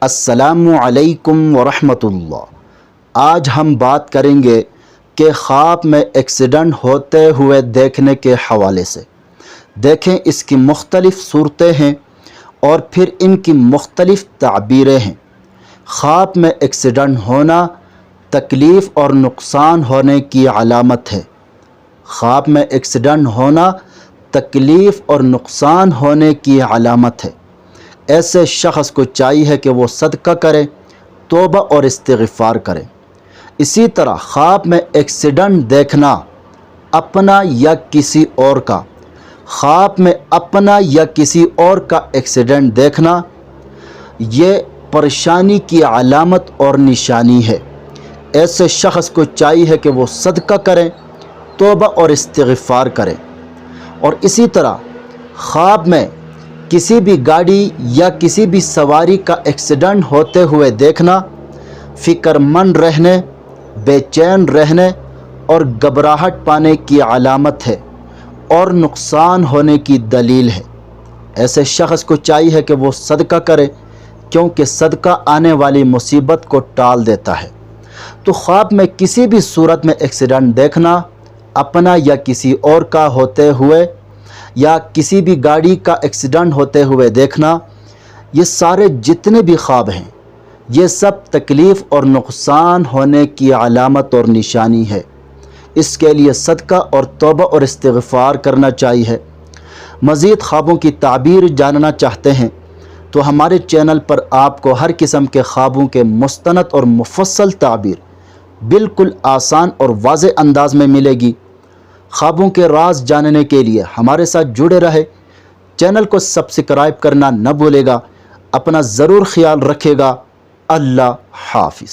السلام علیکم ورحمۃ اللہ۔ آج ہم بات کریں گے کہ خواب میں ایکسیڈنٹ ہوتے ہوئے دیکھنے کے حوالے سے۔ دیکھیں، اس کی مختلف صورتیں ہیں اور پھر ان کی مختلف تعبیریں ہیں۔ خواب میں ایکسیڈنٹ ہونا تکلیف اور نقصان ہونے کی علامت ہے۔ خواب میں ایکسیڈنٹ ہونا تکلیف اور نقصان ہونے کی علامت ہے۔ ایسے شخص کو چاہیے کہ وہ صدقہ کرے، توبہ اور استغفار کرے۔ اسی طرح خواب میں ایکسیڈنٹ دیکھنا اپنا یا کسی اور کا، خواب میں اپنا یا کسی اور کا ایکسیڈنٹ دیکھنا یہ پریشانی کی علامت اور نشانی ہے۔ ایسے شخص کو چاہیے کہ وہ صدقہ کریں، توبہ اور استغفار کریں۔ اور اسی طرح خواب میں کسی بھی گاڑی یا کسی بھی سواری کا ایکسیڈنٹ ہوتے ہوئے دیکھنا فکر مند رہنے، بے چین رہنے اور گھبراہٹ پانے کی علامت ہے اور نقصان ہونے کی دلیل ہے۔ ایسے شخص کو چاہیے کہ وہ صدقہ کرے، کیونکہ صدقہ آنے والی مصیبت کو ٹال دیتا ہے۔ تو خواب میں کسی بھی صورت میں ایکسیڈنٹ دیکھنا، اپنا یا کسی اور کا ہوتے ہوئے، یا کسی بھی گاڑی کا ایکسیڈنٹ ہوتے ہوئے دیکھنا، یہ سارے جتنے بھی خواب ہیں یہ سب تکلیف اور نقصان ہونے کی علامت اور نشانی ہے۔ اس کے لیے صدقہ اور توبہ اور استغفار کرنا چاہیے۔ مزید خوابوں کی تعبیر جاننا چاہتے ہیں تو ہمارے چینل پر آپ کو ہر قسم کے خوابوں کے مستند اور مفصل تعبیر بالکل آسان اور واضح انداز میں ملے گی۔ خوابوں کے راز جاننے کے لیے ہمارے ساتھ جڑے رہے۔ چینل کو سبسکرائب کرنا نہ بھولے گا۔ اپنا ضرور خیال رکھے گا۔ اللہ حافظ۔